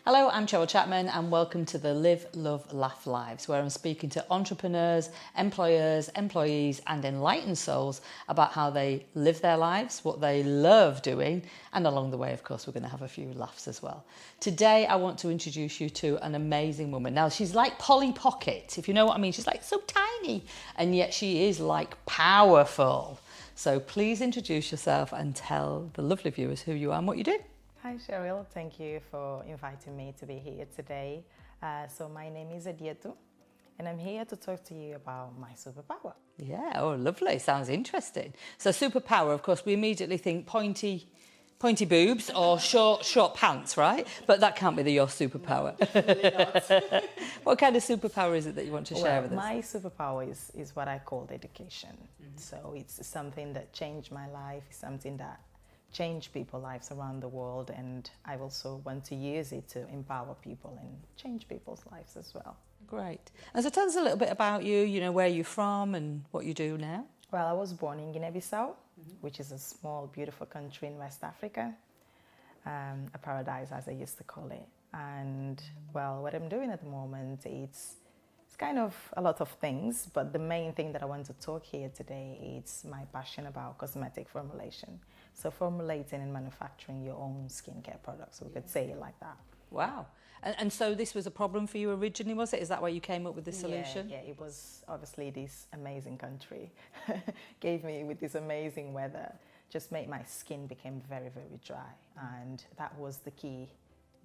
Hello, I'm Cheryl Chapman and welcome to the Live, Love, Laugh Lives, where I'm speaking to entrepreneurs, employers, employees and enlightened souls about how they live their lives, what they love doing, and along the way, of course, we're going to have a few laughs as well. Today, I want to introduce you to an amazing woman. Now, she's like Polly Pocket, if you know what I mean. She's like so tiny, and yet she is like powerful. So please introduce yourself and tell the lovely viewers who you are and what you do. Hi Cheryl, thank you for inviting me to be here today. So my name is Adiato and I'm here to talk to you about my superpower. Yeah, oh lovely, sounds interesting. So superpower, of course, we immediately think pointy boobs or short pants, right? But that can't be your superpower. No, definitely not. What kind of superpower is it that you want to share with us? My superpower is what I call education. So it's something that changed my life, it's something that change people's lives around the world, and I also want to use it to empower people and change people's lives as well. Great. And so tell us a little bit about you, you know, where you're from and what you do now. Well, I was born in Guinea-Bissau, which is a small, beautiful country in West Africa, a paradise as I used to call it. And well, what I'm doing at the moment, it's kind of a lot of things, but the main thing that I want to talk here today is my passion about cosmetic formulation. So formulating and manufacturing your own skincare products, we could say it like that. Wow. And so this was a problem for you originally, was it? Is that why you came up with this solution? Yeah, it was obviously this amazing country gave me with this amazing weather, just made my skin become very, very dry. And that was the key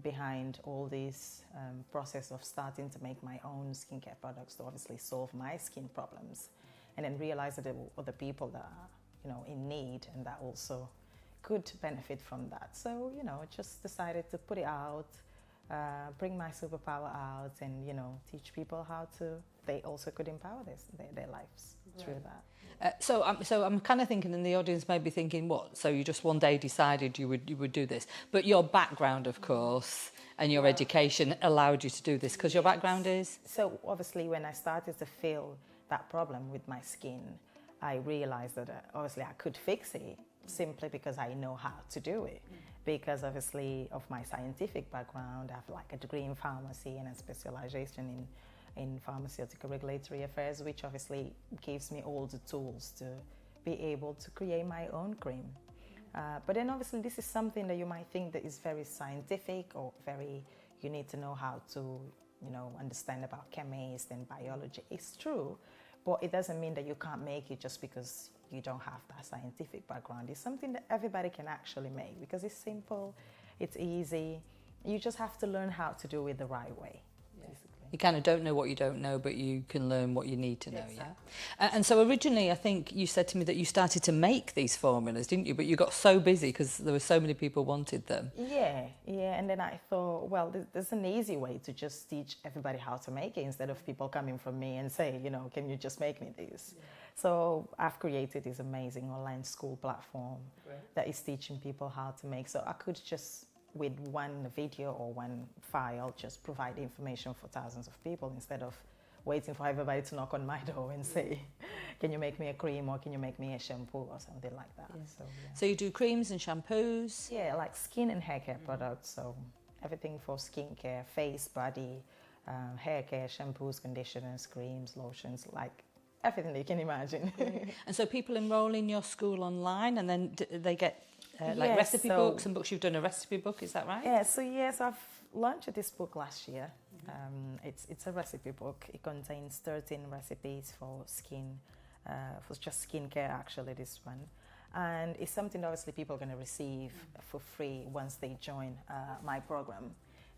behind all this process of starting to make my own skincare products to obviously solve my skin problems, and then realize that there were other people that are, you know, in need and that also could benefit from that. So, you know, just decided to put it out, bring my superpower out, and, you know, teach people how to, they also could empower their lives through that. So I'm kind of thinking, and the audience may be thinking, what? So you just one day decided you would do this, but your background, of course, and your education allowed you to do this because your background is. So obviously, when I started to feel that problem with my skin, I realized that obviously I could fix it simply because I know how to do it. Because obviously of my scientific background, I have like a degree in pharmacy and a specialization in pharmaceutical regulatory affairs, which obviously gives me all the tools to be able to create my own cream. But then obviously this is something that you might think that is very scientific or very, you need to know how to, you know, understand about chemistry and biology. It's true, but it doesn't mean that you can't make it just because you don't have that scientific background. It's something that everybody can actually make because it's simple, it's easy. You just have to learn how to do it the right way. You kind of don't know what you don't know, but you can learn what you need to know, Exactly. yeah? And so originally, I think you said to me that you started to make these formulas, didn't you? But you got so busy because there were so many people wanted them. Yeah. And then I thought, well, there's an easy way to just teach everybody how to make it instead of people coming from me and say, you know, can you just make me this? Yeah. So I've created this amazing online school platform that is teaching people how to make. So I could just, with one video or one file, just provide information for thousands of people instead of waiting for everybody to knock on my door and say, can you make me a cream or can you make me a shampoo or something like that. Yeah. So you do creams and shampoos? Yeah, like skin and hair care products. So everything for skincare, face, body, hair care, shampoos, conditioners, creams, lotions, like everything that you can imagine. And so people enroll in your school online and then they get like recipe books and books. You've done a recipe book, is that right? Yeah, so I've launched this book last year. It's a recipe book. It contains 13 recipes for skin, for just skincare actually, this one. And it's something that obviously people are going to receive for free once they join my program,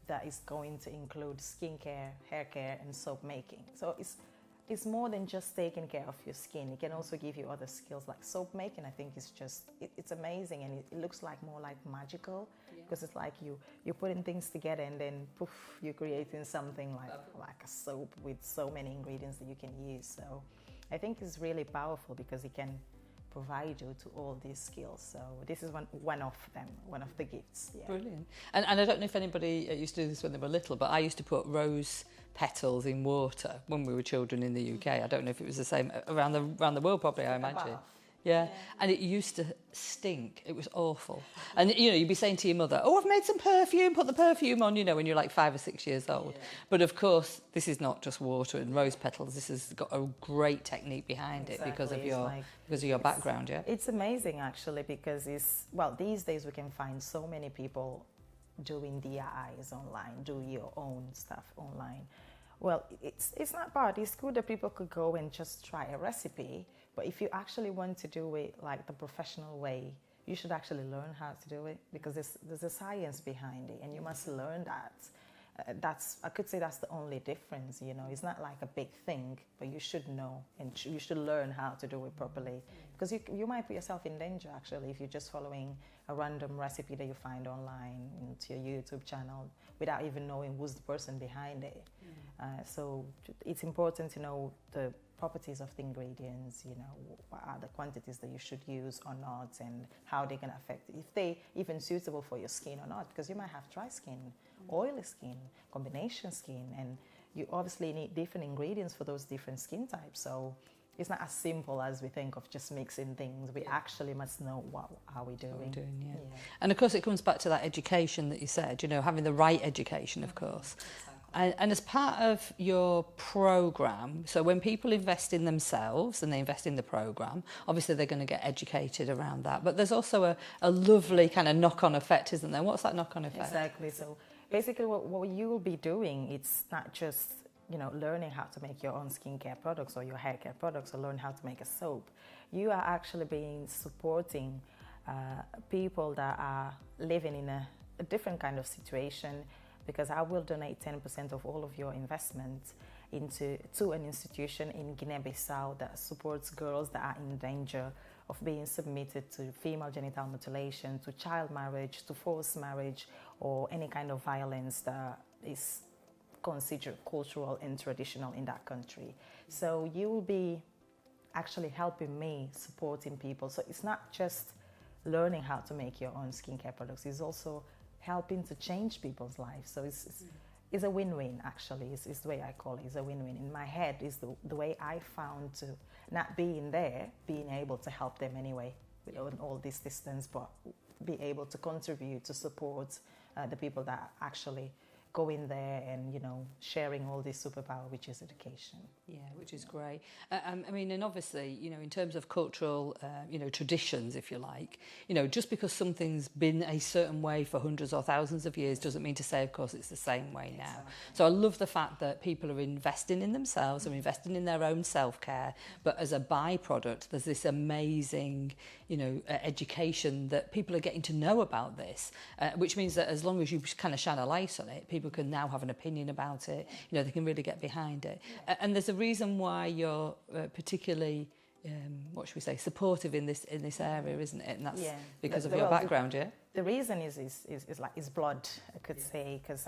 that is going to include skincare, hair care and soap making. So it's more than just taking care of your skin. It can also give you other skills like soap making. I think it's just, it's amazing, and it looks like more like magical because it's like you're putting things together and then poof, you're creating something like a soap with so many ingredients that you can use. So I think it's really powerful because it can provide you to all these skills. So this is one of them, one of the gifts. Yeah. Brilliant. And I don't know if anybody used to do this when they were little, but I used to put rose petals in water when we were children in the UK. I don't know if it was the same around the world, probably, I imagine. Yeah. And it used to stink. It was awful. And, you know, you'd be saying to your mother, oh, I've made some perfume, put the perfume on, you know, when you're like 5 or 6 years old. Yeah. But of course, this is not just water and rose petals. This has got a great technique behind it because of your background, yeah? It's amazing, actually, because these days we can find so many people doing DIYs online, do your own stuff online. Well, it's not bad. It's good that people could go and just try a recipe. But if you actually want to do it like the professional way, you should actually learn how to do it, because there's a science behind it, and you must learn that. I could say that's the only difference, you know. It's not like a big thing, but you should know, and you should learn how to do it properly. Because you might put yourself in danger, actually, if you're just following a random recipe that you find online into your YouTube channel without even knowing who's the person behind it. So it's important to know the properties of the ingredients, you know, what are the quantities that you should use or not, and how they're going to affect it, if they even suitable for your skin or not, because you might have dry skin, oily skin, combination skin, and you obviously need different ingredients for those different skin types. So it's not as simple as we think of just mixing things. We actually must know what are we doing. Yeah. And of course it comes back to that education that you said, you know, having the right education, of course. And as part of your program, so when people invest in themselves and they invest in the program, obviously they're going to get educated around that. But there's also a lovely kind of knock-on effect, isn't there? What's that knock-on effect? Exactly. So basically what you will be doing, it's not just, you know, learning how to make your own skincare products or your hair care products, or learn how to make a soap. You are actually supporting people that are living in a different kind of situation, because I will donate 10% of all of your investment to an institution in Guinea-Bissau that supports girls that are in danger of being submitted to female genital mutilation, to child marriage, to forced marriage, or any kind of violence that is considered cultural and traditional in that country. So you will be actually helping me supporting people. So it's not just learning how to make your own skincare products, it's also helping to change people's lives. So it's a win-win, actually. It's the way I call it. It's a win-win. In my head, is the way I found to not being there, being able to help them anyway with all this distance, but be able to contribute to support the people that actually go in there and, you know, sharing all this superpower, which is education. Yeah, which is great. I mean, and obviously, you know, in terms of cultural, you know, traditions, if you like, you know, just because something's been a certain way for hundreds or thousands of years doesn't mean to say, of course, it's the same way now. Exactly. So I love the fact that people are investing in themselves, are investing in their own self-care, but as a byproduct, there's this amazing, you know, education that people are getting to know about this, which means that as long as you kind of shine a light on it, people can now have an opinion about it. You know, they can really get behind it. And there's a reason why you're particularly, what should we say, supportive in this area, isn't it? And that's because of your background, yeah? The reason is blood, I could say, because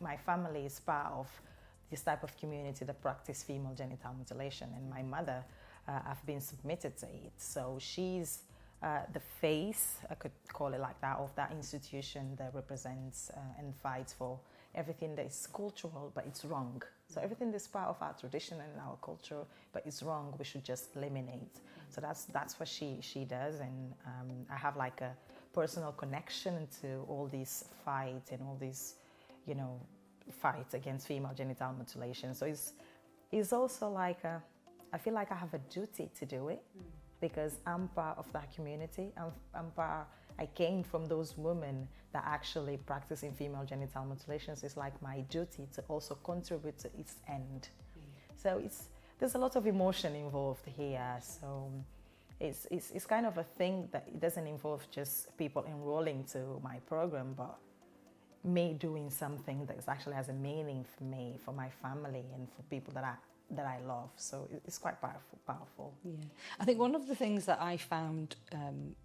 my family is part of this type of community that practice female genital mutilation, and my mother have been submitted to it. So she's the face, I could call it like that, of that institution that represents and fights for everything that is cultural, but it's wrong. So everything that's part of our tradition and our culture, but it's wrong, we should just eliminate. So that's what she does, and I have like a personal connection to all these fights and all these, you know, fights against female genital mutilation. So it's also like I feel like I have a duty to do it, because I'm part of that community. I came from those women that actually practice in female genital mutilations. It's like my duty to also contribute to its end. So there's a lot of emotion involved here. So it's kind of a thing that it doesn't involve just people enrolling to my program, but me doing something that actually has a meaning for me, for my family, and for people that I love. So it's quite powerful. Yeah. I think one of the things that I found,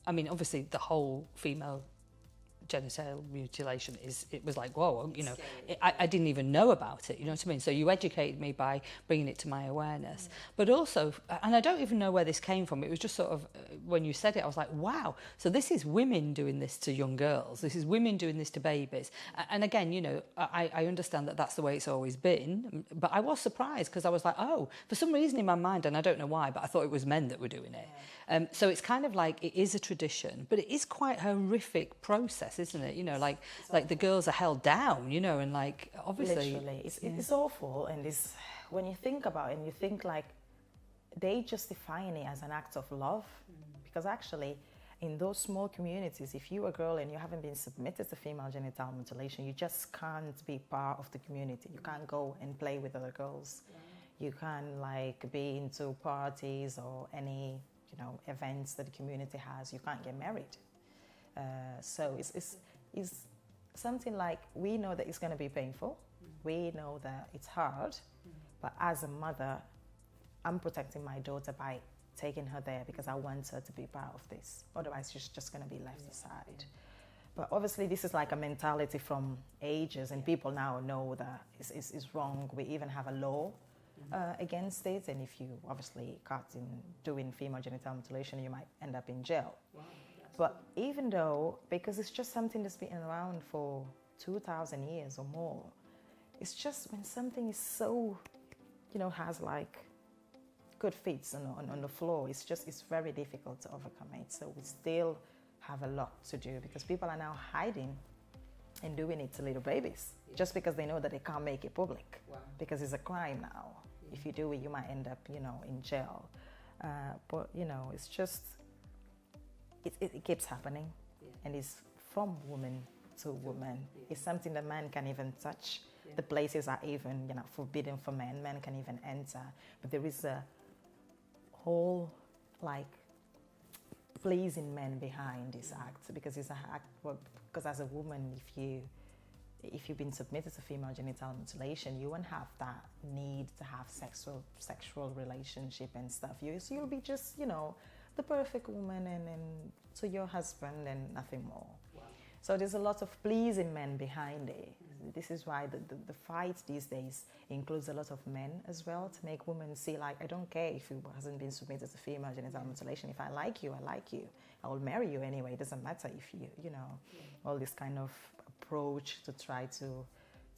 I mean, obviously the whole female genital mutilation it was like, whoa, you know, I didn't even know about it, you know what I mean? So you educated me by bringing it to my awareness. But also, and I don't even know where this came from, it was just sort of, when you said it, I was like, wow, so this is women doing this to young girls, this is women doing this to babies. And again, you know, I understand that that's the way it's always been, but I was surprised because I was like, oh, for some reason in my mind, and I don't know why, but I thought it was men that were doing it. So it's kind of like, it is a tradition, but it is quite a horrific process, isn't it? You know, like the girls are held down, you know, and like, obviously... Literally, it's awful, and it's, when you think about it, and you think like, they justifying it as an act of love, because actually, in those small communities, if you're a girl and you haven't been submitted to female genital mutilation, you just can't be part of the community. You can't go and play with other girls. You can't like be into parties or any, you know, events that the community has. You can't get married. So it's something like, we know that it's going to be painful. We know that it's hard. But as a mother, I'm protecting my daughter by taking her there because I want her to be part of this. Otherwise, she's just going to be left aside. But obviously, this is like a mentality from ages, and people now know that it's wrong. We even have a law against it, and if you obviously caught in doing female genital mutilation, you might end up in jail. Wow, but even though, because it's just something that's been around for 2,000 years or more, it's just when something is so, you know, has like good fits on the floor, it's very difficult to overcome it. So we still have a lot to do, because people are now hiding and doing it to little babies just because they know that they can't make it public. Wow. Because it's a crime now. If you do it, you might end up, you know, in jail. But, you know, it's just, it keeps happening. And it's from woman to woman. It's something that man can even touch. The places are even, you know, forbidden for men. Men can even enter. But there is a whole, like, pleasing men behind this act, because it's an act, because as a woman, if you've been submitted to female genital mutilation, you won't have that need to have sexual relationship and stuff. You'll be just, you know, the perfect woman and to your husband and nothing more. Wow. So there's a lot of pleasing men behind it. This is why the fight these days includes a lot of men as well, to make women see, like, I don't care if you hasn't been submitted to female genital mutilation. If I like you, I like you. I will marry you anyway. It doesn't matter if you know, all this kind of approach to try to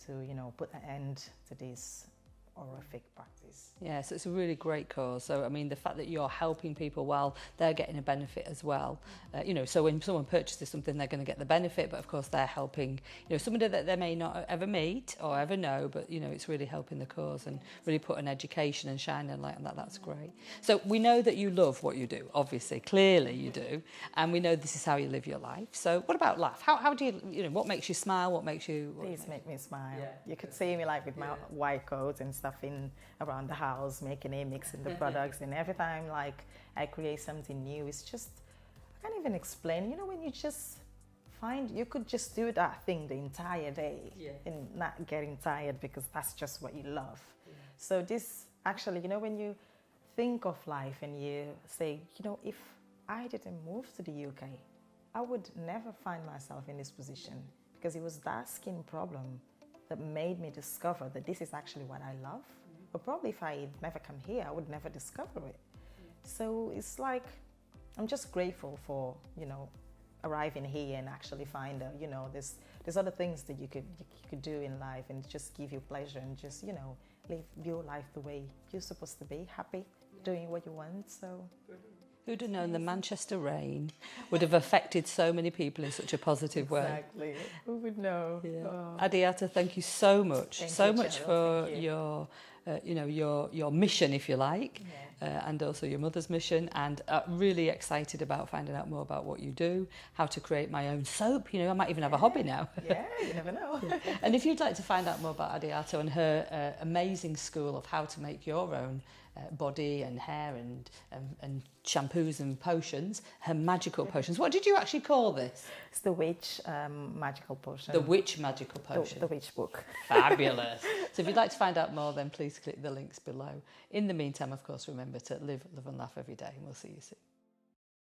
you know, put an end to this horrific practice. Yeah, so it's a really great cause. So, I mean, the fact that you're helping people while they're getting a benefit as well. You know, so when someone purchases something, they're going to get the benefit, but of course they're helping, you know, somebody that they may not ever meet or ever know, but, you know, it's really helping the cause and really put an education and shining a light on that. That's great. So we know that you love what you do, obviously, clearly you do, and we know this is how you live your life. So what about laugh? How do you know, what makes you smile? What makes you... Please make me smile. Yeah. You could see me like with my white coat and stuff in around the house, making it, mixing the products, and every time like I create something new, it's just, I can't even explain. You know, when you just find, you could just do that thing the entire day and not getting tired, because that's just what you love. So this actually, you know, when you think of life and you say, you know, if I didn't move to the UK, I would never find myself in this position, because it was that skin problem that made me discover that this is actually what I love. But probably if I never come here, I would never discover it. So it's like, I'm just grateful for, you know, arriving here and actually find out, you know, there's other things that you could do in life and just give you pleasure and just, you know, live your life the way you're supposed to be, happy, doing what you want. So. Who'd have known the Manchester rain would have affected so many people in such a positive way? Exactly. Who would know? Yeah. Oh. Adiato, thank you so much. Thank you, much for your, you know, your mission, if you like, and also your mother's mission. And really excited about finding out more about what you do, how to create my own soap. You know, I might even have a hobby now. Yeah, you never know. And if you'd like to find out more about Adiato and her amazing school of how to make your own body and hair and shampoos and potions, her magical potions. What did you actually call this? It's the witch magical potion. The witch magical potion. The witch book. Fabulous. So if you'd like to find out more, then please click the links below. In the meantime, of course, remember to live, love and laugh every day, and we'll see you soon.